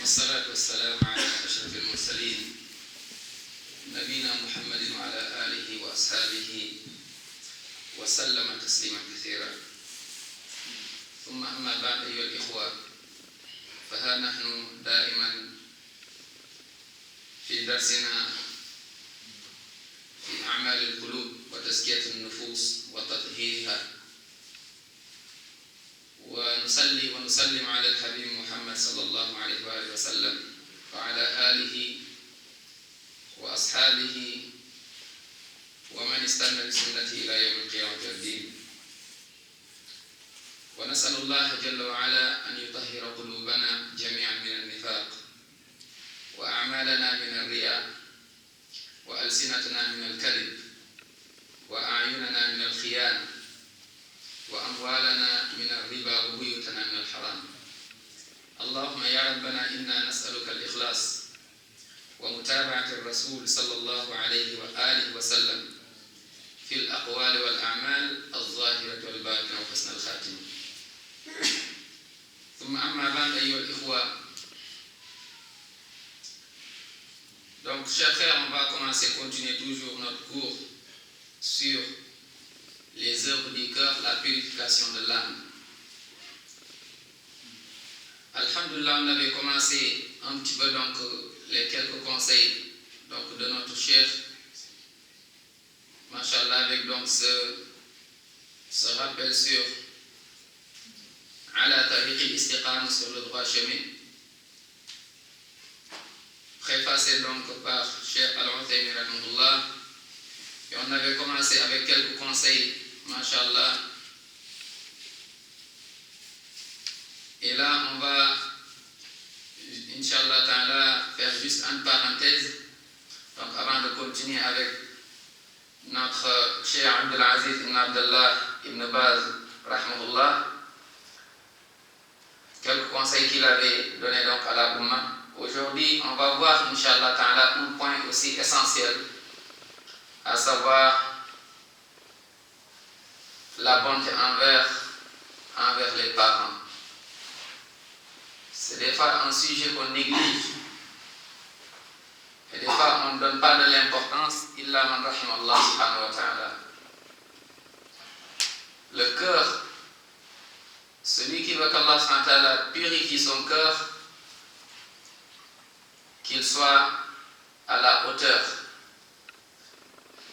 والصلاة والسلام على أشرف المرسلين نبينا محمد وعلى آله وأصحابه وسلم تسليما كثيرا. ثم أما بعد أيها الإخوة، فها نحن دائما في درسنا في أعمال القلوب وتزكية النفوس وتطهيرها، ونصلي ونسلم على الحبيب محمد صلى الله عليه وآله وسلم وعلى آله وأصحابه ومن استنى بسنته إلى يوم القيامة والدين. ونسأل الله جل وعلا أن يطهر قلوبنا جميعا من النفاق، وأعمالنا من الرياء، وألسنتنا من الكذب، وأعيننا من الخيانة، وأموالنا من الربا، وبيوتنا من الحرام. اللهم يا ربنا إنا نسألك الإخلاص ومتابعة الرسول صلى الله عليه وآله وسلم في الأقوال والأعمال الظاهرة والباطنة وحسن الخاتمة. ثم أما بعد أيها الإخوة. Donc, chers frères, on va continuer toujours notre cours sur les œuvres du cœur, la purification de l'âme. Alhamdulillah, on avait commencé un petit peu donc les quelques conseils donc de notre chef, Masha'Allah, avec donc ce rappel sur Ala Tariq al-Istiqama, sur le droit chemin, préfacé donc par Cheikh Al-Uthaymin rahimahullah. Et on avait commencé avec quelques conseils, Masha'Allah. Et là, on va, Inch'Allah Ta'ala, faire juste une parenthèse. Donc, avant de continuer avec notre Cheikh Abdelaziz ibn Abdallah ibn Baz, rahimahullah, quelques conseils qu'il avait donnés donc à la Oumma. Aujourd'hui, on va voir, Inch'Allah Ta'ala, un point aussi essentiel, à savoir la bonté envers les parents. C'est des fois un sujet qu'on néglige. Et des fois, on ne donne pas de l'importance. Illa man rahim Allah subhanahu wa ta'ala. Le cœur, celui qui veut qu'Allah subhanahu wa ta'ala purifie son cœur, qu'il soit à la hauteur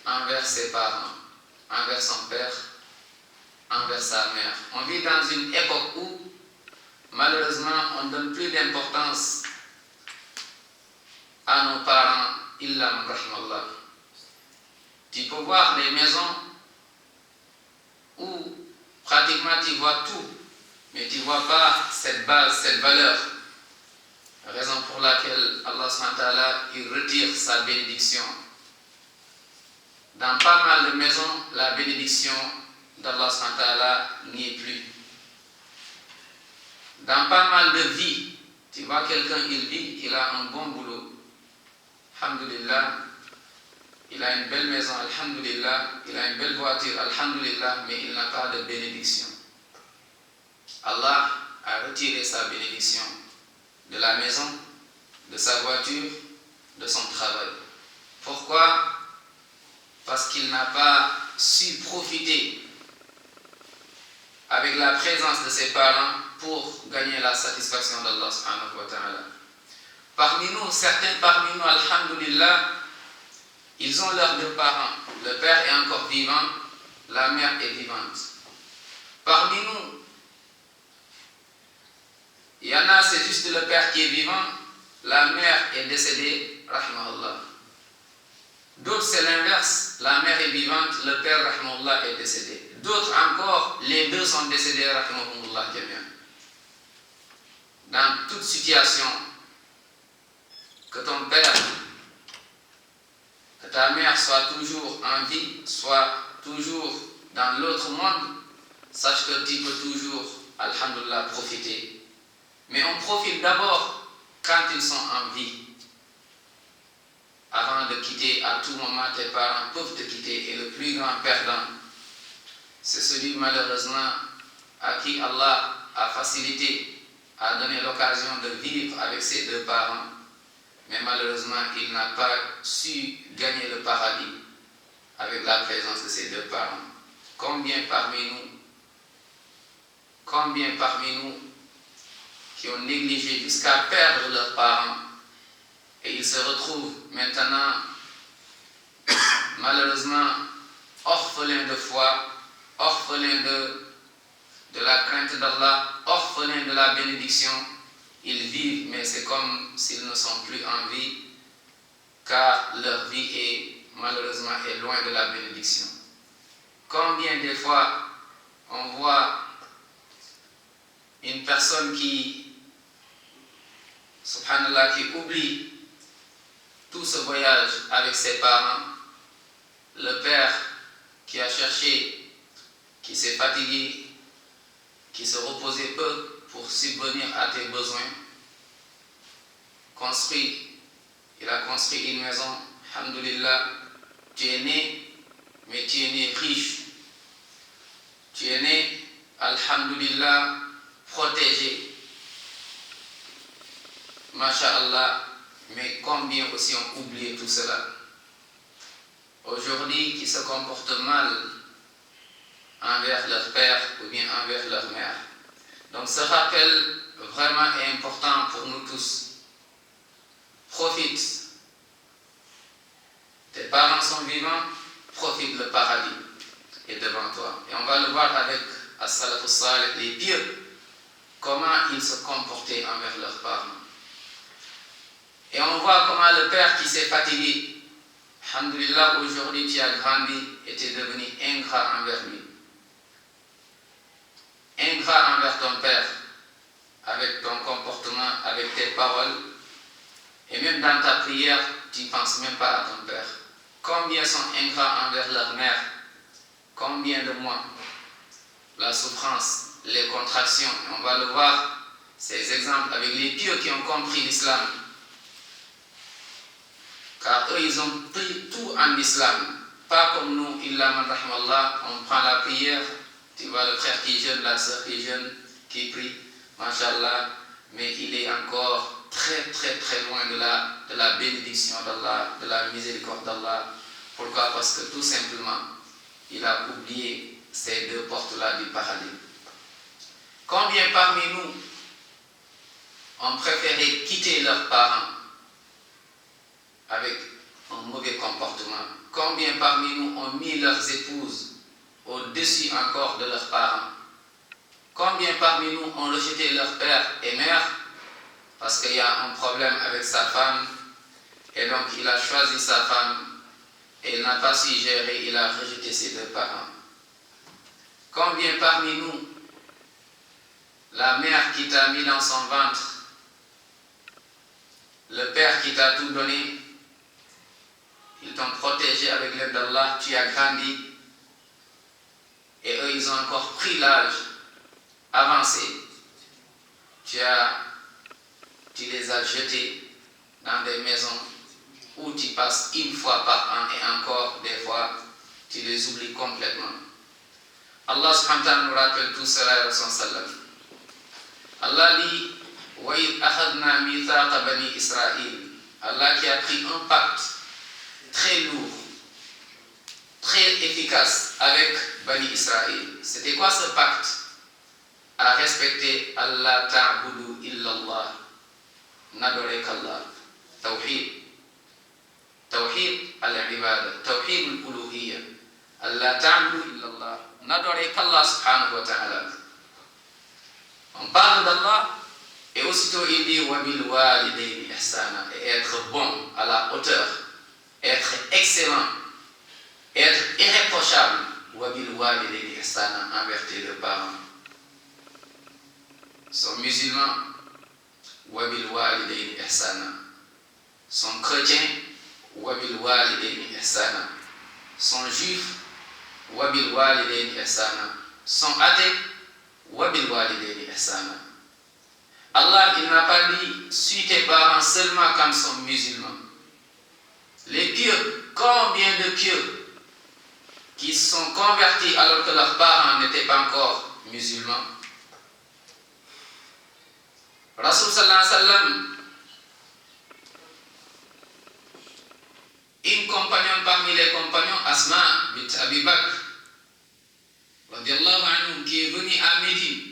envers ses parents, envers son père, envers sa mère. On vit dans une époque où, malheureusement, on ne donne plus d'importance à nos parents, illa man rahimallah. Tu peux voir des maisons où pratiquement tu vois tout, mais tu ne vois pas cette base, cette valeur. Raison pour laquelle Allah subhanahu wa ta'ala, il retire sa bénédiction. Dans pas mal de maisons, la bénédiction d'Allah subhanahu wa ta'ala n'y est plus. Dans pas mal de vies, tu vois quelqu'un, il vit, il a un bon boulot, alhamdulillah, il a une belle maison, alhamdulillah, il a une belle voiture, alhamdulillah, mais il n'a pas de bénédiction. Allah a retiré sa bénédiction de la maison, de sa voiture, de son travail. Pourquoi? Parce qu'il n'a pas su profiter avec la présence de ses parents pour gagner la satisfaction d'Allah subhanahu wa ta'ala. Parmi nous, certains parmi nous, alhamdulillah, ils ont leurs deux parents. Le père est encore vivant, la mère est vivante. Parmi nous, il y en a, c'est juste le père qui est vivant, la mère est décédée, rahimahullah. D'autres, c'est l'inverse, la mère est vivante, le père, rahimahullah, est décédé. D'autres encore, les deux sont décédés, rahimahullah, jami'an. Dans toute situation, que ton père, que ta mère soit toujours en vie, soit toujours dans l'autre monde, sache que tu peux toujours, alhamdulillah, profiter. Mais on profite d'abord quand ils sont en vie. Avant de quitter, à tout moment, tes parents peuvent te quitter. Et le plus grand perdant, c'est celui malheureusement à qui Allah a facilité a donné l'occasion de vivre avec ses deux parents, mais malheureusement, il n'a pas su gagner le paradis avec la présence de ses deux parents. Combien parmi nous qui ont négligé jusqu'à perdre leurs parents et ils se retrouvent maintenant malheureusement orphelins de foi, orphelins de la crainte d'Allah, orphelins de la bénédiction. Ils vivent, mais c'est comme s'ils ne sont plus en vie, car leur vie est malheureusement loin de la bénédiction. Combien de fois on voit une personne qui, subhanallah, qui oublie tout ce voyage avec ses parents, le père qui a cherché, qui s'est fatigué, qui se reposait peu pour subvenir à tes besoins, il a construit une maison, alhamdulillah, tu es né, mais tu es né riche, tu es né, alhamdulillah, protégé, masha'Allah, mais combien aussi ont oublié tout cela. Aujourd'hui, qui se comportent mal envers leur père ou bien envers leur mère. Donc ce rappel vraiment est important pour nous tous. Profite. Tes parents sont vivants, profite, le paradis est devant toi. Et on va le voir avec as-salafus salih, les pieux, comment ils se comportaient envers leurs parents. Et on voit comment le père qui s'est fatigué, alhamdulillah, aujourd'hui tu as grandi et tu es devenu ingrat envers lui. Ingrat envers ton père, avec ton comportement, avec tes paroles, et même dans ta prière, tu ne penses même pas à ton père. Combien sont ingrats envers leur mère? Combien de mois? La souffrance, les contractions, on va le voir, ces exemples avec les pieux qui ont compris l'islam. Car eux, ils ont pris tout en islam. Pas comme nous, illa man rahimallah, on prend la prière, tu vois le frère qui est jeune, la soeur qui est jeune, qui prie, mashallah, mais il est encore très très très loin de la bénédiction d'Allah, de la miséricorde d'Allah. Pourquoi? Parce que tout simplement, il a oublié ces deux portes-là du paradis. Combien parmi nous ont préféré quitter leurs parents avec un mauvais comportement? Combien parmi nous ont mis leurs épouses au-dessus encore de leurs parents? Combien parmi nous ont rejeté leur père et mère parce qu'il y a un problème avec sa femme et donc il a choisi sa femme et il n'a pas su gérer, il a rejeté ses deux parents? Combien parmi nous, la mère qui t'a mis dans son ventre, le père qui t'a tout donné, ils t'ont protégé avec l'aide d'Allah, tu as grandi, et eux ils ont encore pris l'âge avancé, tu les as jetés dans des maisons où tu passes une fois par an et encore des fois tu les oublies complètement. Allah subhanahu wa ta'ala nous rappelle tout cela et son salam. Allah dit wa id akhadna mithaqa bani Israël. Allah qui a pris un pacte très lourd, très efficace avec Bani Israël. C'était quoi ce pacte? À respecter Allah ta'budu illallah, n'adorer qu'Allah. Tawhid. Tawhid al-ibada, tawhid al-uluhiyya. Allah ta'budu illallah, n'adorer qu'Allah subhanahu wa ta'ala. On parle d'Allah et aussitôt il dit wa bil walidayni ihsana, et être bon, à la hauteur, être excellent, être irréprochable, wa bil walidayni ihsana, envers tes deux parents. Sont musulmans, wa bil walidayni ihsana. Sont chrétiens, wa bil walidayni ihsana. Sont juifs, wa bil walidayni ihsana. Sont athées, wa bil walidayni ihsana. Allah, il n'a pas dit suis tes parents seulement quand ils sont musulmans. Les pieux, combien de pieux qui sont convertis alors que leurs parents n'étaient pas encore musulmans? Rasul sallallahu alayhi wa sallam, une compagnonne parmi les compagnons, Asma bint Abi Bakr, radiallahu anhu, qui est venue à Médine,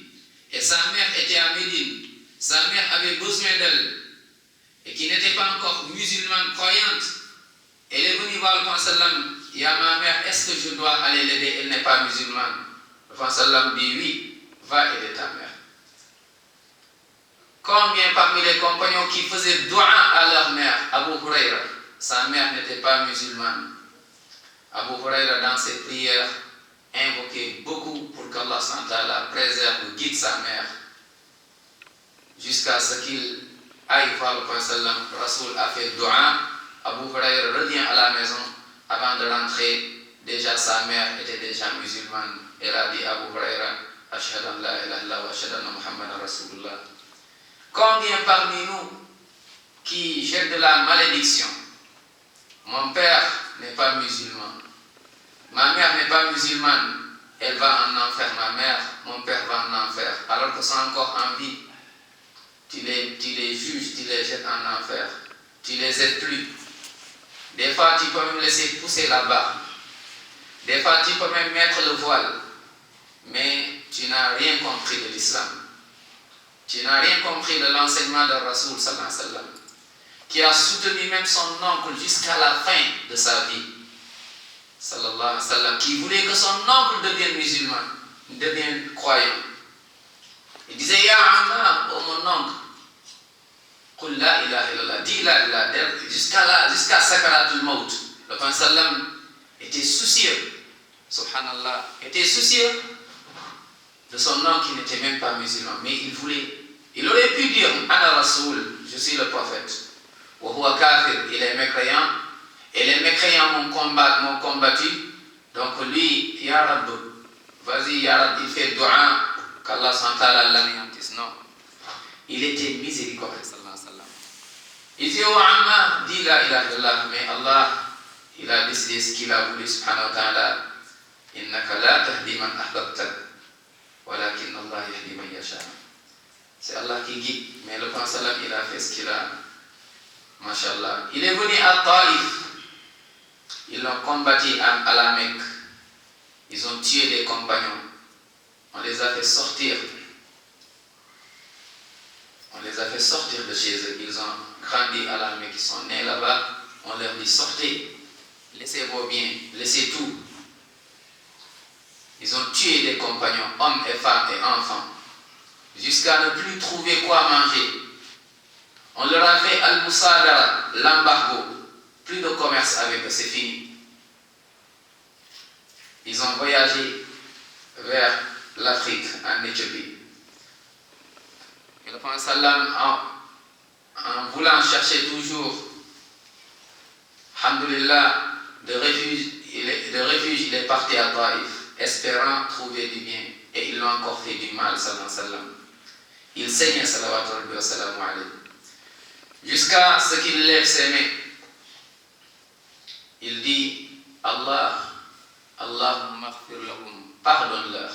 et sa mère était à Médine. Sa mère avait besoin d'elle, et qui n'était pas encore musulmane croyante. Elle est venue voir le prophète sallam. Il y a ma mère, est-ce que je dois aller l'aider? Elle n'est pas musulmane. Le prophète sallam dit oui, va aider ta mère. Combien parmi les compagnons qui faisaient dua à leur mère? Abu Huraira, sa mère n'était pas musulmane. Abu Huraira, dans ses prières, invoquait beaucoup pour qu'Allah SWT préserve, guide sa mère, jusqu'à ce qu'il aille voir le prophète sallam. Le Rasoul a fait dua. Abu Huraira revient à la maison. Avant de rentrer, déjà sa mère était déjà musulmane. Elle a dit à Abu Huraira, Ashhadu an la ilaha illallah wa ashhadu anna Muhammadan Rasulullah. Combien parmi nous qui jettent de la malédiction? Mon père n'est pas musulman, ma mère n'est pas musulmane, elle va en enfer, ma mère, mon père va en enfer, alors que sont encore en vie. Tu les juges, tu les jettes en enfer, tu les aides plus. Des fois, tu peux même laisser pousser la barbe. Des fois, tu peux même mettre le voile. Mais tu n'as rien compris de l'islam. Tu n'as rien compris de l'enseignement de Rasoul sallallahu alayhi wa sallam, qui a soutenu même son oncle jusqu'à la fin de sa vie. Sallallahu alayhi wa sallam, qui voulait que son oncle devienne musulman, devienne croyant. Il disait, Ya Amma, oh mon oncle, Qul la ilaha illallah, dis la ilaha, jusqu'à Sakaratul Maut. Le prophète sallam était soucieux, subhanallah, était soucieux de son oncle qui n'était même pas musulman, mais il aurait pu dire, Ana Rasoul, je suis le prophète. Wa huwa kafir, il est mécréant, et les mécréants m'ont combattu, donc lui, Ya Rabb, vas-y Ya Rabb, il fait dua, qu'Allah SWT l'anéantisse. Non, il était miséricordieux. Il dit, oh Amma, dis la ilaha illallah, mais Allah, il a décidé ce qu'il a voulu, subhanahu wa ta'ala. Innaka la tahdi man ahbabta, walakin Allah yahdi man yasha. C'est Allah qui guide, mais le prophète sallam, il a fait ce qu'il a. Mashallah. Il est venu à Taïf. Ils l'ont combattu à la Mecque. Ils ont tué des compagnons. On les a fait sortir. On les a fait sortir de chez eux. Ils ont grandi à la Mecque. Ils sont nés là-bas. On leur dit sortez. Laissez vos biens. Laissez tout. Ils ont tué des compagnons, hommes et femmes et enfants, jusqu'à ne plus trouver quoi manger. On leur a fait al-Musadara, l'embargo. Plus de commerce avec eux, c'est fini. Ils ont voyagé vers l'Afrique, en Éthiopie. Et le prophète sallam, en voulant chercher toujours, alhamdulillah, de refuge, il est parti à Taïf, espérant trouver du bien. Et ils l'ont encore fait du mal, sallallahu alayhi wa sallam. Il saignait, sallallahu alayhi wa sallam, jusqu'à ce qu'il lève ses mains. Il dit, Allahumma ighfir lahum, pardonne-leur.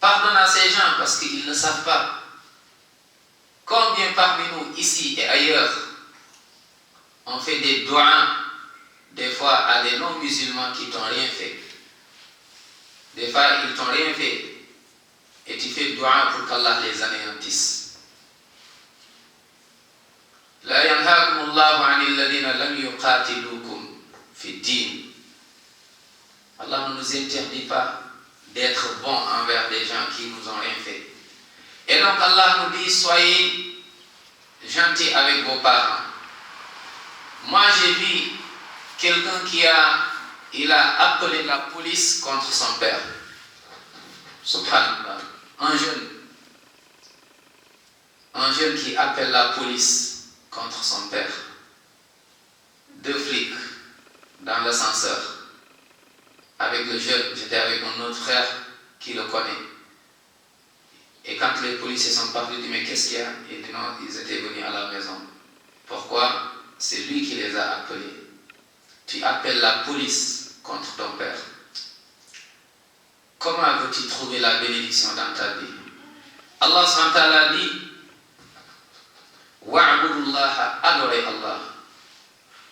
Pardonne à ces gens parce qu'ils ne savent pas. Combien parmi nous, ici et ailleurs, on fait des doigts, des fois à des non-musulmans qui t'ont rien fait. Des fois, ils t'ont rien fait. Et tu fais doigt pour qu'Allah les anéantisse. لا ينهاكم الله عن الذين لم يقاتلوكم في الدين. Allah ne nous interdit pas d'être bons envers des gens qui nous ont rien fait. Et donc Allah nous dit, soyez gentils avec vos parents. Moi j'ai vu quelqu'un il a appelé la police contre son père. Subhanallah. Un jeune qui appelle la police contre son père. 2 flics dans l'ascenseur. Avec le jeune, j'étais avec mon autre frère qui le connaît. Et quand les policiers sont partis, il dit, mais qu'est-ce qu'il y a? Il dit, non, ils étaient venus à la maison. Pourquoi? C'est lui qui les a appelés. Tu appelles la police contre ton père. Comment veux-tu trouver la bénédiction dans ta vie? Allah SWT dit, adorez Allah.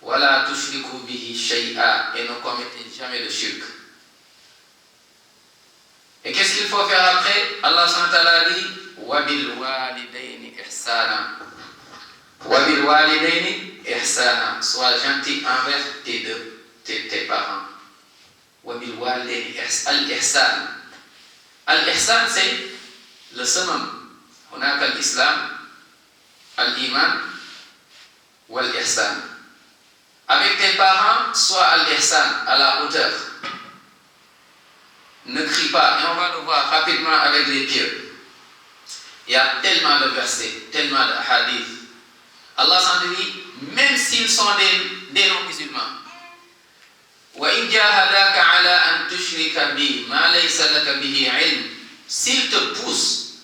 Wala tushriku bihi shay'a, et ne commettez jamais le shirk. Et qu'est-ce qu'il faut faire après? Allah subhanahu wa ta'ala dit wa bil walidayni ihsana. Wa bil walidayni ihsana. Sois gentil envers tes parents. Wa bil walidayni al-ihsan. Al-ihsan, c'est le summum. هناك الإسلام, al-iman, wal-ihsan. Avec tes parents, sois al-ihsan, à la hauteur. Ne crie pas, et on va le voir rapidement avec les pieds. Il y a tellement de versets, tellement de hadiths. Allah s'en dit, même s'ils sont des non-musulmans. وَإِنْ جَاهَدَاكَ عَلَىٰ أَنْ تُشْرِكَ بِي مَا لَيْسَ لَكَ بِهِ عِلْمٍ. S'ils te poussent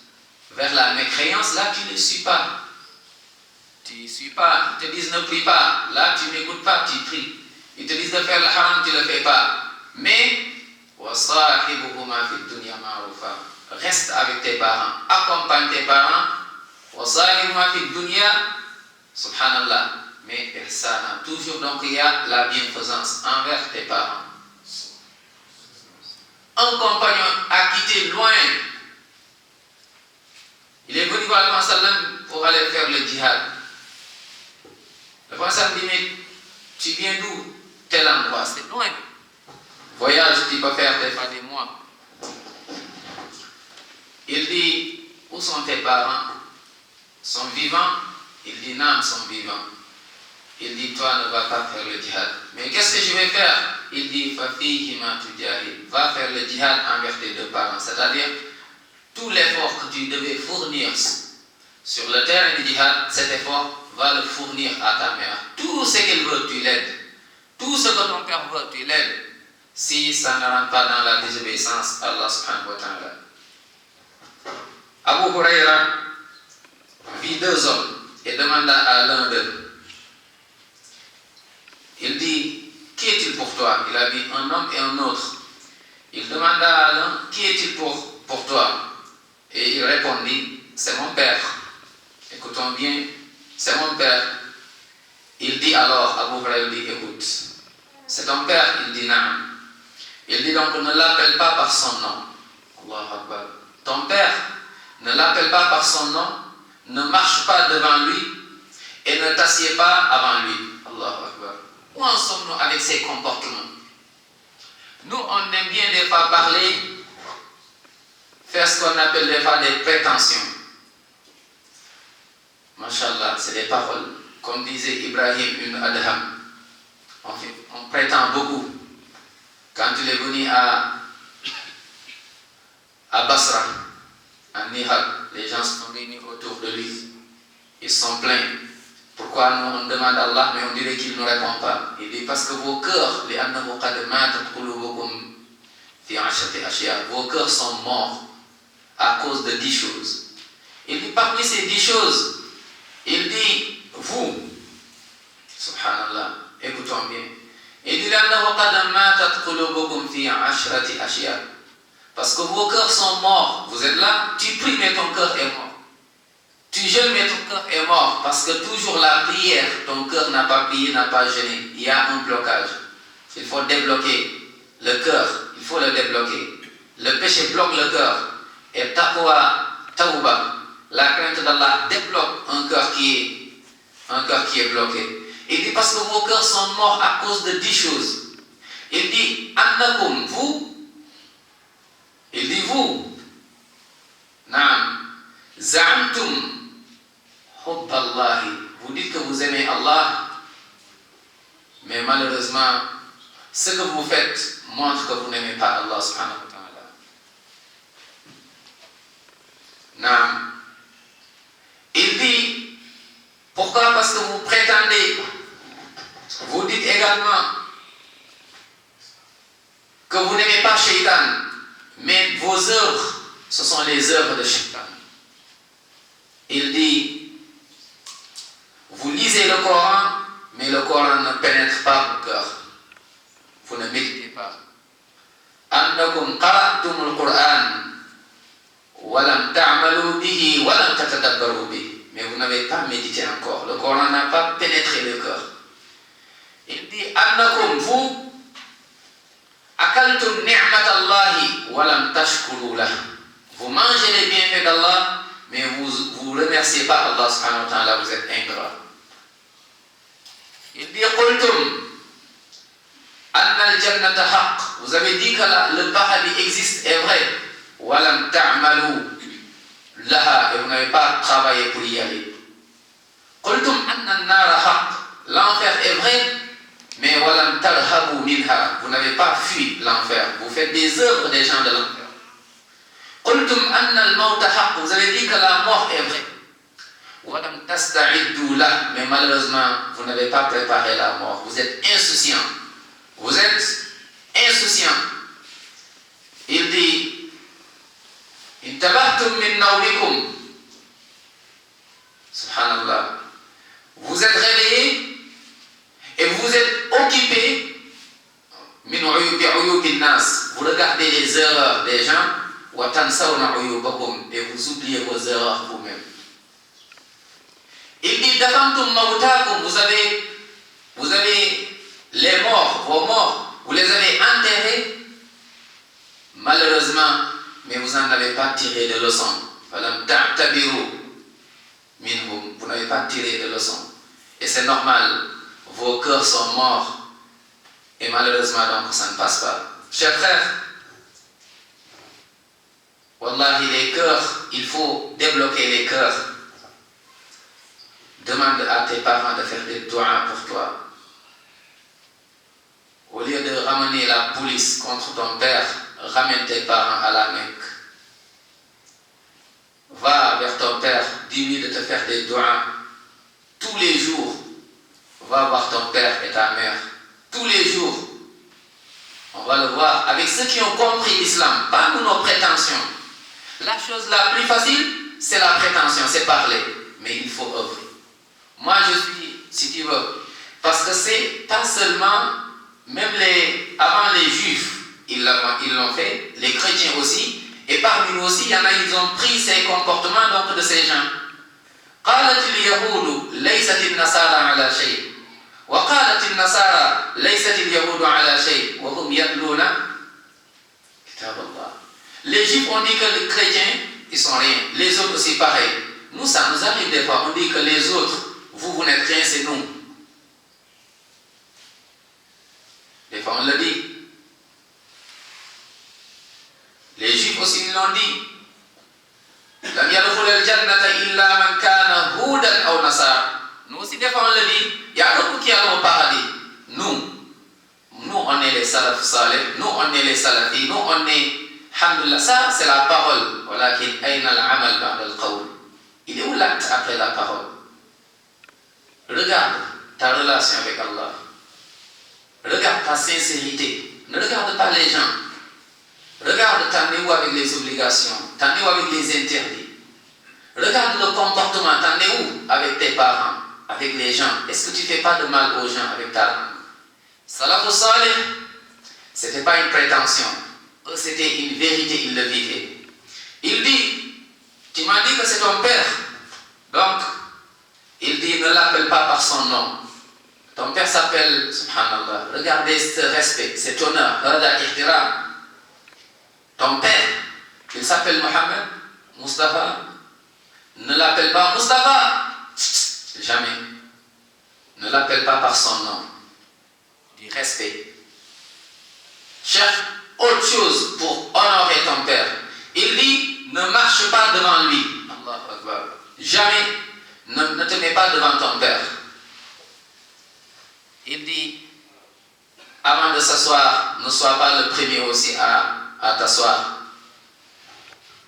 vers la mécréance, là tu ne suis pas. Tu ne suis pas. Ils te disent ne prie pas. Là tu n'écoutes pas, tu pries. Ils te disent de faire le haram, tu ne le fais pas. Mais وَصَاحِبُهُمَا فِي الدُّنْيَا مَعْرُوفًا. Reste avec tes parents. Accompagne tes parents. وَصَاحِبُهُمَا فِي الدُّنْيا. Subhanallah. Mais ihsana. Toujours donc il y a la bienfaisance envers tes parents. Un compagnon a quitté loin. Il est venu voir le Prophète sallam pour aller faire le djihad. Le Prophète sallam dit, mais tu viens d'où? Tel endroit, c'est loin. Voyage, tu peux faire des mois. Il dit, où sont tes parents? Sont vivants? Il dit, non, ils sont vivants. Il dit, toi ne vas pas faire le djihad. Mais qu'est-ce que je vais faire? Il dit, fafihima tujahid. Va faire le djihad envers tes deux parents. C'est-à-dire, tout l'effort que tu devais fournir sur le terrain du djihad, cet effort va le fournir à ta mère. Tout ce qu'elle veut, tu l'aides. Tout ce que ton père veut, tu l'aides. Si ça ne rentre pas dans la désobéissance à Allah subhanahu wa ta'ala. Abu Huraira vit deux hommes et demanda à l'un d'eux. Il dit, qui est-il pour toi? Il a dit, un homme et un autre. Il demanda à l'un, qui est-il pour toi? Et il répondit, c'est mon père. Écoutons bien, c'est mon père. Il dit alors, Abu Huraira dit, écoute, c'est ton père? Il dit, non. Il dit donc, ne l'appelle pas par son nom. Allahu Akbar. Ton père, ne l'appelle pas par son nom, ne marche pas devant lui et ne t'assieds pas avant lui. Allahu Akbar. Où en sommes-nous avec ces comportements? Nous, on aime bien des fois parler, faire ce qu'on appelle des fois des prétentions. Masha'Allah, c'est des paroles. Comme disait Ibrahim ibn Adham, on prétend beaucoup. Quand il est venu à Basra, en Irak, les gens sont réunis autour de lui. Ils sont pleins. Pourquoi nous on demande à Allah, mais on dirait qu'il ne répond pas? Il dit parce que vos cœurs, vos cœurs sont morts à cause de 10 choses. Il dit parmi ces 10 choses, il dit vous, subhanallah, écoutons bien. Il dit parce que vos cœurs sont morts. Vous êtes là, tu pries mais ton cœur est mort. Tu jeûnes mais ton cœur est mort. Parce que toujours la prière, ton cœur n'a pas prié, n'a pas jeûné. Il y a un blocage. Il faut débloquer le cœur. Il faut le débloquer. Le péché bloque le cœur. Et taqwa, tawba, la crainte d'Allah débloque un cœur qui est bloqué. Il dit parce que vos cœurs sont morts à cause de 10 choses. Il dit annakum, vous. Il dit vous. Naam. Za'amtum hubballahi. Vous dites que vous aimez Allah. Mais malheureusement, ce que vous faites montre que vous n'aimez pas Allah subhanahu wa ta'ala. Naam. Il dit pourquoi? Parce que vous prétendez, vous dites également que vous n'aimez pas Shaitan, mais vos œuvres, ce sont les œuvres de Shaitan. Il dit, vous lisez le Coran, mais le Coran ne pénètre pas vos cœurs. Vous ne méditez pas. Annakum qara'tumul Qur'an wa lam ta'malu bihi wa lam tatadabbaru bihi. Mais vous n'avez pas médité encore. Le Coran n'a pas pénétré le cœur. Il dit annakum vous akaltum ni'matallahi wa lam tashkuru lah. Vous mangez les bienfaits d'Allah, mais vous remerciez pas Allah subhanahu wa ta'ala, vous êtes ingrat. Il dit qultum anna al-jannata haqq. Vous avez dit que le paradis existe, est vrai. Wa lam ta'malu laha, et vous n'avez pas travaillé pour y aller. Qultum anna an-nara haqq. L'enfer est vrai, mais wa lam tarhabu minha. Vous n'avez pas fui l'enfer. Vous faites des œuvres des gens de l'enfer. Qultum anna al-mawta haqq. Vous avez dit que la mort est vraie. Wa lam tasta'iddu lah. Mais malheureusement, vous n'avez pas préparé la mort. Vous êtes insouciant. Vous êtes insouciant. Il dit intabahtum min nawmikum. Subhanallah. Vous êtes réveillés et vous êtes occupés min uyubi nas. Vous regardez les erreurs des gens wa tansawna uyubakum, et vous oubliez vos erreurs vous-même. Il dit dafantum mawtakum. Vous avez les morts, vos morts, vous les avez enterrés, malheureusement, mais vous n'en avez pas tiré de leçon. Vous n'avez pas tiré de leçon. Et c'est normal, vos cœurs sont morts, et malheureusement, donc, ça ne passe pas. Chers frères, wallahi, les cœurs, il faut débloquer les cœurs. Demande à tes parents de faire des doigts pour toi. Au lieu de ramener la police contre ton père, ramène tes parents à la Mecque. Va vers ton père, dis-lui de te faire des doigts tous les jours. Va voir ton père et ta mère tous les jours. On va le voir avec ceux qui ont compris l'islam, pas nous nos prétentions. La chose la plus facile, c'est la prétention, c'est parler. Mais il faut œuvrer. Moi je suis, si tu veux, parce que c'est pas seulement, même avant les juifs, ils l'ont fait, les chrétiens aussi, et parmi nous aussi, il y en a, ils ont pris ces comportements donc de ces gens. قالت اليهود ليست النصارى على شيء وقالت النصارى ليست اليهود على شيء وهم يتلون كتاب الله. Les juifs ont dit que les chrétiens, ils sont rien. Les autres aussi pareil. Nous, ça nous arrive des fois, on dit que les autres, vous n'êtes rien, c'est nous. Des fois, on le dit. Les juifs aussi ils l'ont dit. Lam yadkhul al-jannata illa man kana hudan aw nasara. Nous aussi, des fois, on le dit. Il y a d'autres qui allent au paradis. Nous, on est les salaf salih. Nous, on est les salafis. Nous, on est. Alhamdulillah, ça, c'est la parole. Walakin ayna al-amal ba'da al-qawl. Il est où l'acte après la parole? Regarde ta relation avec Allah. Regarde ta sincérité. Ne regarde pas les gens. Regarde, t'en es où avec les obligations? T'en es où avec les interdits? Regarde le comportement. T'en es où avec tes parents? Avec les gens? Est-ce que tu ne fais pas de mal aux gens avec ta langue? Salafus salih, ce n'était pas une prétention. C'était une vérité, il le vivait. Il dit, tu m'as dit que c'est ton père. Donc, il dit, ne l'appelle pas par son nom. Ton père s'appelle, subhanallah, regardez ce respect, cet honneur, rada ihtiram. Ton père, il s'appelle Mohamed, Mustafa. Ne l'appelle pas Mustafa. Jamais. Ne l'appelle pas par son nom. Du respect. Cherche autre chose pour honorer ton père. Il dit, ne marche pas devant lui. Allahu Akbar. Jamais ne te mets pas devant ton père. Il dit, avant de s'asseoir, ne sois pas le premier aussi à t'asseoir.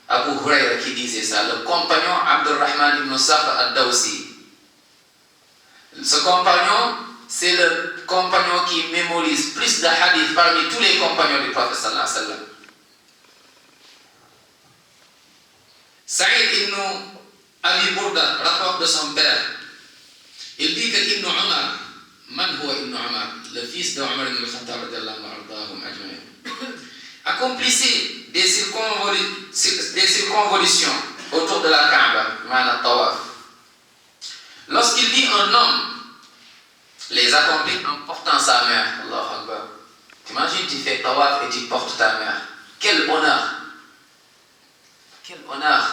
Abu Huraira qui disait ça, le compagnon Abdurrahman ibn Sakhr ad-Dawsi. Ce compagnon, c'est le compagnon qui mémorise plus de hadith parmi tous les compagnons du prophète sallallahu alayhi wa sallam. Saïd ibn Abi Burda rapporte de son père. Il dit que Ibn Omar, man huwa Ibn Omar, le fils de Omar ibn al-Khattab accomplissait des circonvolutions autour de la Kaaba, maanaam tawaf. un homme les accomplit en portant sa mère, Allahu Akbar. T'imagines, tu fais tawaf et tu portes ta mère. Quel honneur! Quel honneur!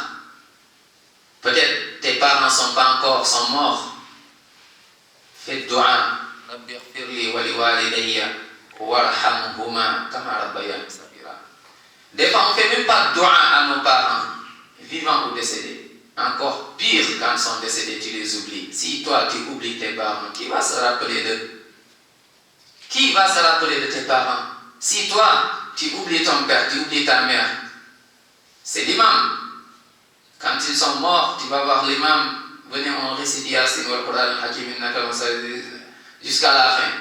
Peut-être tes parents sont morts. Fais dua. Rabbi ighfirli wa liwalidayya warhamhuma kama rabbayani saghira. Des fois, on ne fait même pas dua à nos parents, vivants ou décédés. Encore pire quand ils sont décédés, tu les oublies. Si toi, tu oublies tes parents, qui va se rappeler d'eux? Qui va se rappeler de tes parents? Si toi, tu oublies ton père, tu oublies ta mère, c'est l'imam. Quand ils sont morts, tu vas voir l'imam. Venez, on récite Yasin ou Al-Qur'an Hakim jusqu'à la fin.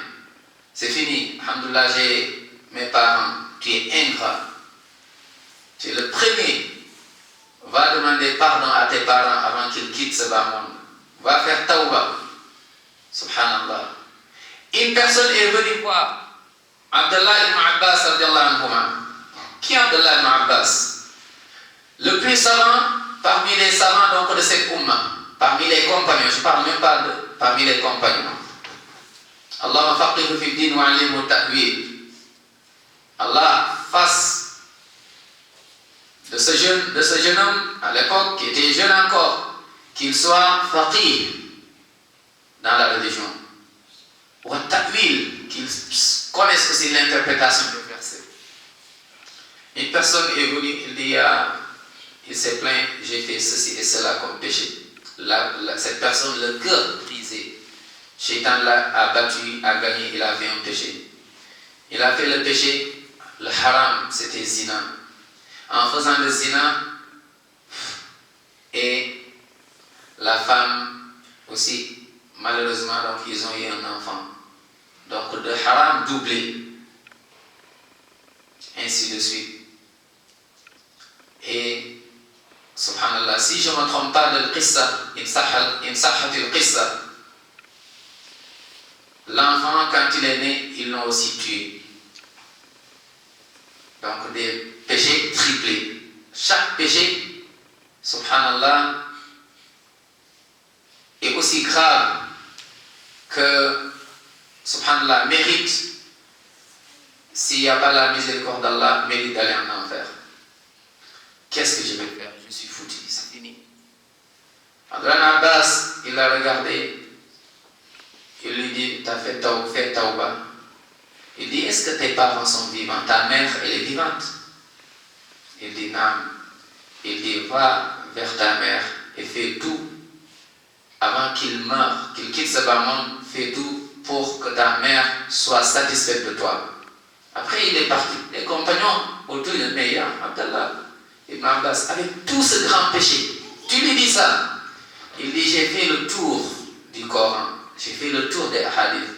C'est fini. Alhamdoulilah, j'ai mes parents. Tu es ingrat. Tu es le premier. Va demander pardon à tes parents avant qu'ils quittent ce bas monde. Va faire tawbah. Subhanallah. Une personne est venue voir Abdallah ibn Abbas radiallahu anhuma. Qui est Abdallah ibn Abbas? Le plus savant parmi les savants donc de cette umma. Parmi les compagnons. Je ne parle même pas de parmi les compagnons. Allah faqihu fi din wa alimhu ta'wil. Allah fasse de ce jeune homme à l'époque qui était jeune encore, qu'il soit faqih dans la religion. Ou ta'wil, qu'il connaisse aussi l'interprétation des versets. Une personne est venue, il s'est plaint, j'ai fait ceci et cela comme péché. Cette personne, le cœur brisé. Shaitan l'a battu, a gagné, il a fait un péché. Il a fait le péché, le haram, c'était zina. En faisant le zina, et la femme aussi, malheureusement, donc ils ont eu un enfant. Donc de haram doublé, ainsi de suite. Et subhanallah, si je ne me trompe pas de l'qissa, insahhatil qissa, l'enfant quand il est né, ils l'ont aussi tué. Donc des péchés triplés. Chaque péché, subhanallah, est aussi grave que, subhanallah, mérite, s'il n'y a pas la miséricorde d'Allah, mérite d'aller en enfer. Qu'est-ce que je vais faire? Je suis foutu, c'est fini. Abdullah Abbas, il l'a regardé, il lui dit, t'as fait tawbah. Il dit, est-ce que tes parents sont vivants? Ta mère, elle est vivante? Il dit, non. Il dit, va vers ta mère et fais tout avant qu'il meure, qu'il quitte ce bas monde, fais tout pour que ta mère soit satisfaite de toi. Après, il est parti. Les compagnons autour de Meya, Abdallah ibn Abbas, avec tout ce grand péché, tu lui dis ça. Il dit, j'ai fait le tour du Coran, j'ai fait le tour des hadiths.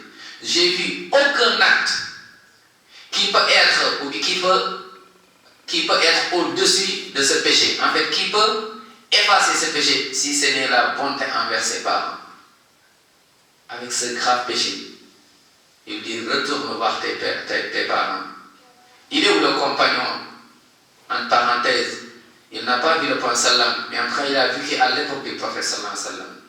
J'ai vu aucun acte qui peut être au-dessus de ce péché. En fait, qui peut effacer ce péché si ce n'est la bonté envers ses parents. Avec ce grave péché, il dit, retourne voir tes parents. Il est où le compagnon? En parenthèse, il n'a pas vu le prophète sallam, mais après il a vu qu'à l'époque du prophète sallam.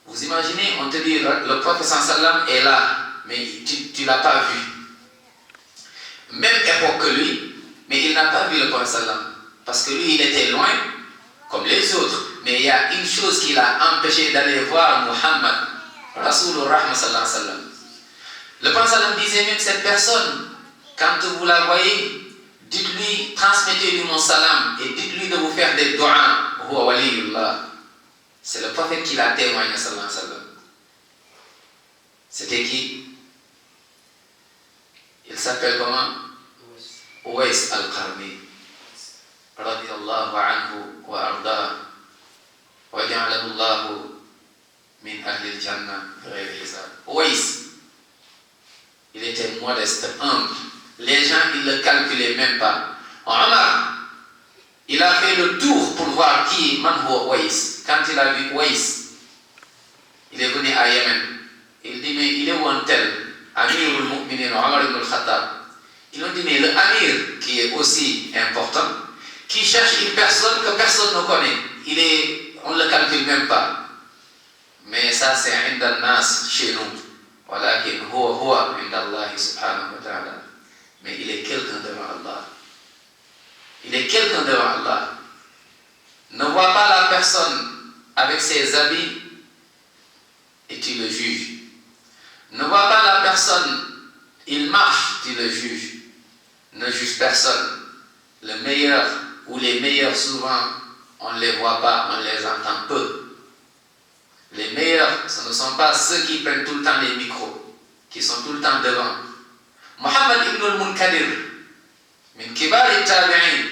Vous imaginez, on te dit, le prophète sallam est là, mais tu ne l'as pas vu. Même époque que lui, mais il n'a pas vu le prophète sallam. Parce que lui, il était loin, comme les autres. Mais il y a une chose qui l'a empêché d'aller voir Muhammad, Rasulur Rahma sallallahu alayhi wa sallam. Le prophète sallam disait même, cette personne, quand vous la voyez, dites-lui, transmettez-lui mon salam et dites-lui de vous faire des doigts. Huwa waliyullah. C'est le prophète qui l'a témoigné, sallallahu alayhi wa sallam. C'était qui? Il s'appelle comment? Uwais al-Qarni. Radiyallahu anhu wa arda. Wa ja'alahu Allahu min ahli al-jannah bighayri hisab. Uwais, il était modeste, humble. Les gens, ils ne le calculaient même pas. Omar, il a fait le tour pour voir qui, man huwa Uwais. Quand il a vu Uwais, il est venu à Yémen. Il dit, mais il est où un tel? Amir al-Mu'minin, Omar ibn al-Khattab. Ils ont dit, mais le Amir, qui est aussi important, qui cherche une personne que personne ne connaît, on ne le calcule même pas. Mais ça c'est inda nas chez nous. Walakin huwa inda Allah subhanahu wa ta'ala. Mais il est quelqu'un devant Allah. Il est quelqu'un devant Allah. Ne vois pas la personne avec ses habits et tu le juges. Ne vois pas la personne, il marche, tu le juges. Ne juge personne. Le meilleur ou les meilleurs souvent, on ne les voit pas, on les entend peu. Les meilleurs, ce ne sont pas ceux qui prennent tout le temps les micros, qui sont tout le temps devant. Muhammad ibn al-Munkadir, min kibar al-tabi'in,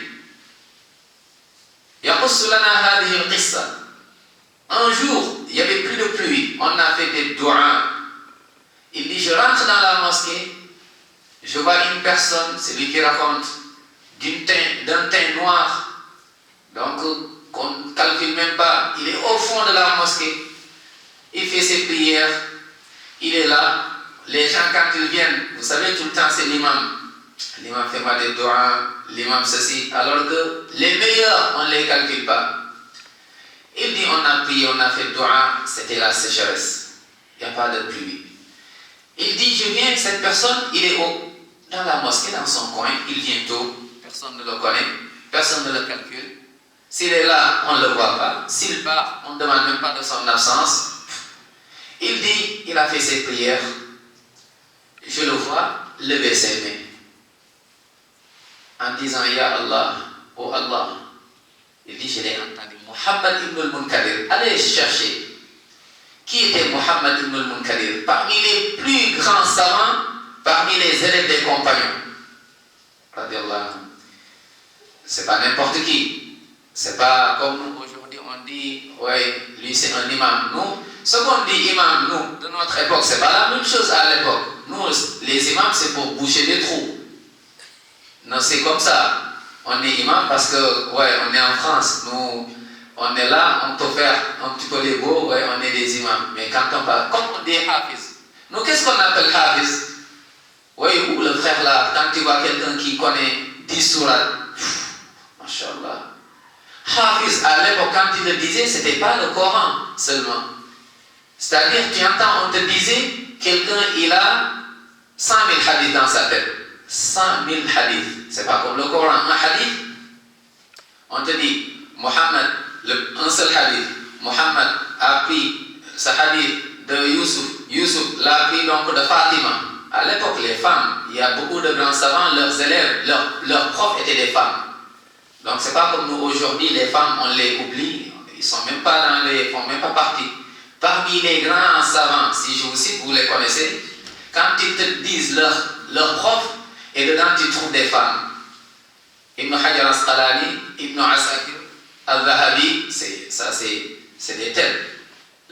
يقص لنا هذه القصة. Un jour, il n'y avait plus de pluie, on a fait des doigts. Il dit, je rentre dans la mosquée, je vois une personne, c'est lui qui raconte, d'un teint noir, donc qu'on ne calcule même pas, il est au fond de la mosquée, il fait ses prières, il est là, les gens quand ils viennent, vous savez tout le temps c'est l'imam fait pas des doigts, l'imam ceci, alors que les meilleurs on ne les calcule pas. Il dit on a prié, on a fait doigt, c'était la sécheresse, il n'y a pas de pluie. Il dit je viens, cette personne, il est dans la mosquée, dans son coin, il vient tôt, personne ne le connaît, personne ne le calcule. S'il est là, on ne le voit pas. S'il part, on ne demande même pas de son absence. Il dit, il a fait ses prières. Je le vois lever ses mains en disant Ya Allah, oh Allah. Il dit, je l'ai entendu. Muhammad ibn al-Munkadir. Allez chercher. Qui était Muhammad ibn al-Munkadir? Parmi les plus grands savants, parmi les élèves des compagnons. C'est pas n'importe qui. C'est pas comme nous aujourd'hui on dit, ouais, lui c'est un imam. Nous, ce qu'on dit imam, nous, de notre époque, c'est pas la même chose à l'époque. Nous, les imams, c'est pour boucher des trous. Non, c'est comme ça. On est imam parce que, ouais, on est en France. Nous, on est là, on peut faire un petit peu les beaux, ouais, on est des imams. Mais quand on parle, comme on dit hafiz. Nous, qu'est-ce qu'on appelle hafiz? Oui, ou le frère là, quand tu vois quelqu'un qui connaît 10 sourates, Masha'Allah. Hafiz, à l'époque, quand il le disait, ce n'était pas le Coran seulement. C'est-à-dire, tu entends, on te disait, quelqu'un, il a 100 000 hadiths dans sa tête. 100 000 hadiths. C'est pas comme le Coran. Un hadith, on te dit, Mohammed, un seul hadith, Mohammed a pris ce hadith de Youssouf. Youssouf l'a pris donc de Fatima. À l'époque, les femmes, il y a beaucoup de grands savants, leurs élèves, leurs profs étaient des femmes. Donc c'est pas comme nous aujourd'hui, les femmes, on les oublie, ils sont même pas font même pas partie. Parmi les grands savants, si je vous cite, vous les connaissez, quand ils te disent leurs profs, et dedans tu trouves des femmes. Ibn Hajar al-Asqalani, Ibn Asakir, Al-Zahabi, c'est des tels.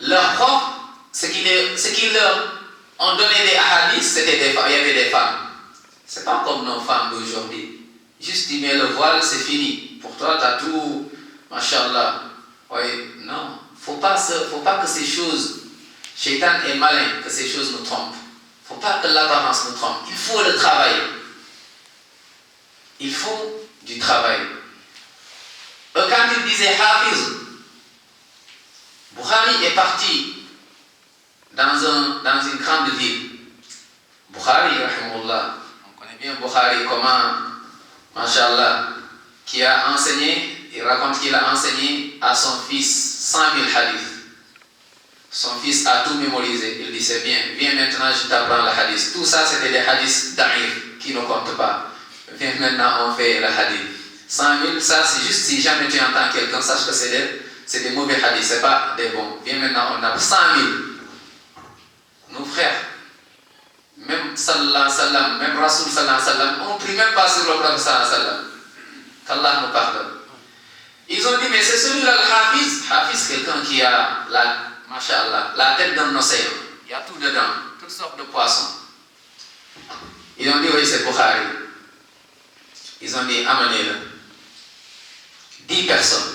Leurs profs, ce qui leur ont donné des hadiths, c'était des femmes, il y avait des femmes. C'est pas comme nos femmes d'aujourd'hui. Juste tu mets le voile, c'est fini. Pour toi, tu as tout, Masha'Allah. Oui, non. Faut pas que ces choses, Shaitan est malin, que ces choses nous trompent. Faut pas que l'apparence nous trompe. Il faut le travail. Il faut du travail. Quand il disait Hafiz, Bukhari est parti dans une grande ville. Bukhari, rahimahullah. On connaît bien Bukhari, comment, Masha'Allah, qui a enseigné, il raconte qu'il a enseigné à son fils 100 000 hadiths. Son fils a tout mémorisé. Il dit c'est bien, viens maintenant, je t'apprends le hadith. Tout ça c'était des hadiths da'if qui ne comptent pas. Viens maintenant, on fait le hadith. 100 000, ça c'est juste si jamais tu entends quelqu'un, sache que c'est des mauvais hadiths, c'est pas des bons. Viens maintenant, on a 100 000. Nos frères, même sallallahu alayhi wa sallam, même Rasoul sallallahu alayhi wa sallam, on ne prie même pas sur le prophète sallallahu alayhi wa sallam. Qu'Allah nous pardonne. Ils ont dit, mais c'est celui-là le Hafiz. Hafiz, quelqu'un qui a la tête d'un océan. Il y a tout dedans, toutes sortes de poissons. Ils ont dit, oui, c'est Bukhari. Ils ont dit, amenez-le. 10 personnes.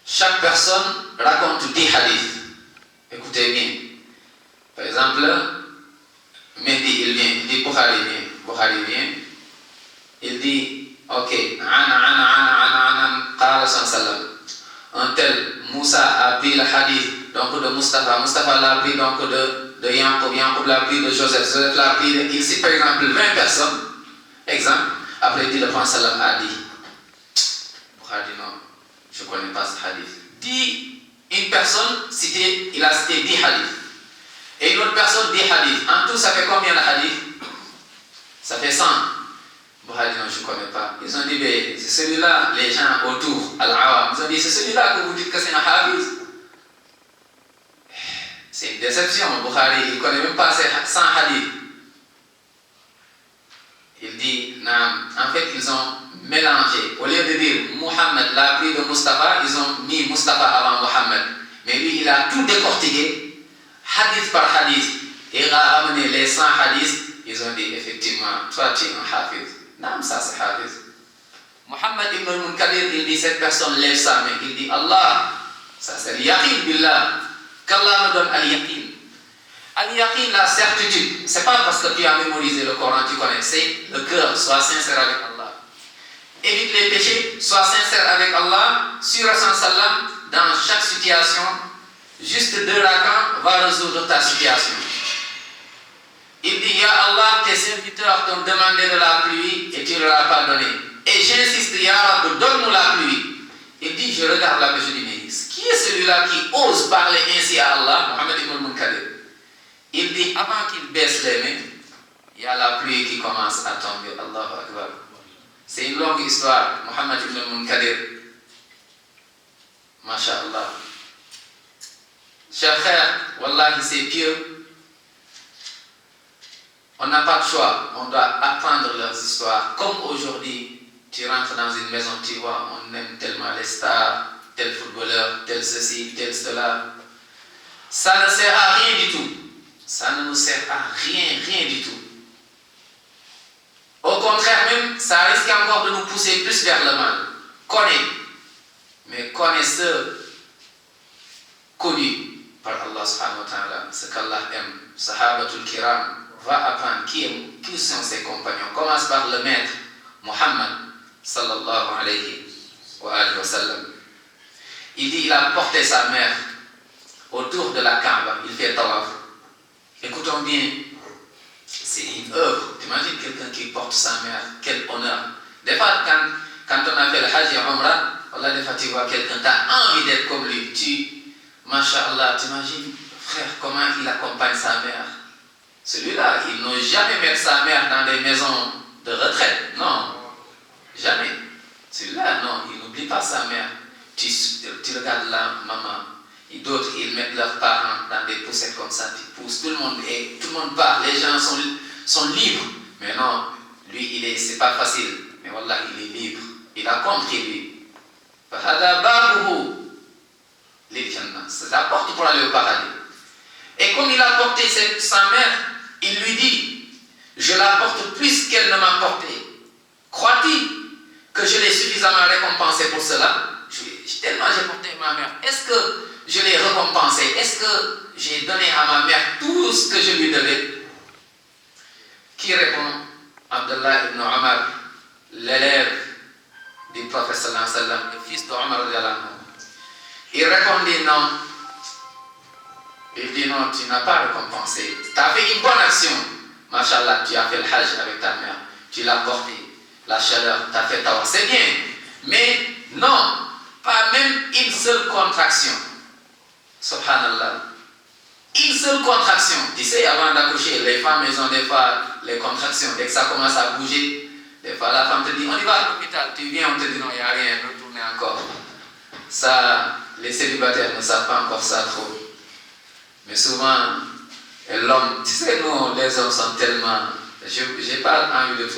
Chaque personne raconte 10 hadiths. Écoutez bien. Par exemple, Mehdi, il vient, il dit Bukhari vient. Il dit, ok, Ana, qala sallam. Un tel, Moussa a pris le hadith donc de Mustapha, Mustapha l'a pris donc de Yankoub, Yankoub l'a pris de Joseph, Joseph l'a pris de... Ici par exemple 20 personnes, exemple, après il dit le prophète sallam a dit, Bukhari dit non, je ne connais pas ce hadith. Dit une personne, il a cité 10 hadiths. Et une autre personne 10 hadiths. En tout, ça fait combien de hadiths? Ça fait 100. Bukhari dit non, je ne connais pas. Ils ont dit, c'est celui-là, les gens autour, Al-Awam, ils ont dit, c'est celui-là que vous dites que c'est un hafiz. C'est une déception. Bukhari, il ne connaît même pas ces 100 hadiths. Il dit, en fait, ils ont mélangé. Au lieu de dire Muhammad l'a pris de Mustapha, ils ont mis Mustapha avant Muhammad. Mais lui, il a tout décortiqué, hadith par hadith. Et il a ramené les 100 hadiths. Ils ont dit, effectivement, toi, tu es un hafiz. Non, ça c'est hafiz. Muhammad ibn al-Munkadir, il dit, cette personne lève sa main. Il dit, Allah, ça c'est al-yaqin billah. Qu'Allah me donne al-yaqin. Al-yaqin, la certitude, c'est pas parce que tu as mémorisé le Coran, tu connais, c'est le cœur, sois sincère avec Allah. Évite les péchés, sois sincère avec Allah, sur Rasul sallam, dans chaque situation, juste 2 rakats va résoudre ta situation. Il dit, Ya Allah, tes serviteurs t'ont demandé de la pluie et tu ne leur as pas donné. Et j'insiste, Ya Rabbi, donne-nous la pluie. Il dit, je regarde là, je dis, mais qui est celui-là qui ose parler ainsi à Allah, Muhammad ibn al-Munkadir? Il dit, avant qu'il baisse les mains, il y a la pluie qui commence à tomber. Allahu Akbar. C'est une longue histoire. Muhammad ibn al-Munkadir. Masha'Allah. Chers frères, Wallahi, c'est pieux. On n'a pas de choix. On doit apprendre leurs histoires. Comme aujourd'hui, tu rentres dans une maison, tu vois, on aime tellement les stars, tel footballeur, tel ceci, tel cela. Ça ne sert à rien du tout. Ça ne nous sert à rien du tout. Au contraire même, ça risque encore de nous pousser plus vers le mal. Connais, mais connaisseur connu par Allah subhanahu wa ta'ala, ce qu'Allah aime. Sahabatul kiram, va apprendre qui sont ses compagnons. Commence par le maître, Muhammad sallallahu alayhi wa sallam. Il dit, il a porté sa mère autour de la Kaaba, il fait tawaf. Écoutons bien, c'est une œuvre. T'imagines quelqu'un qui porte sa mère, quel honneur. Des fois, quand on a fait le Hajj et Umrah, Allah, des fois tu vois quelqu'un, tu as envie d'être comme lui. Masha'Allah, t'imagines, frère, comment il accompagne sa mère. Celui-là, il n'ose jamais mettre sa mère dans des maisons de retraite. Non, jamais. Celui-là, non, il n'oublie pas sa mère. Tu regardes la maman. Et d'autres, ils mettent leurs parents dans des poussettes comme ça, ils poussent, tout le monde part, les gens sont libres. Mais non, lui, c'est pas facile. Mais wallah, il est libre. Il a compris, lui. C'est la porte pour aller au paradis. Et comme il a porté sa mère, il lui dit, je la porte plus qu'elle ne m'a porté. Crois-tu que je l'ai suffisamment récompensé pour cela? Tellement j'ai porté ma mère. Est-ce que je l'ai récompensé? Est-ce que j'ai donné à ma mère tout ce que je lui devais? Qui répond? Abdullah ibn Omar, l'élève du prophète sallallahu alayhi wa sallam, le fils d'Omar. Il répondit non. Il dit non, tu n'as pas récompensé. Tu as fait une bonne action. Mashallah, tu as fait le hajj avec ta mère. Tu l'as porté. La chaleur, tu as fait ta. C'est bien. Mais non, pas même une seule contraction. Subhanallah. Une seule contraction. Tu sais, avant d'accoucher, les femmes, elles ont des fois les contractions. Dès que ça commence à bouger, des fois la femme te dit, on y va à l'hôpital. Tu viens, on te dit non, il n'y a rien, retournez encore. Ça, les célibataires ne savent pas encore ça trop. Mais souvent, l'homme, tu sais, nous, les hommes sont tellement... Je n'ai pas envie de tout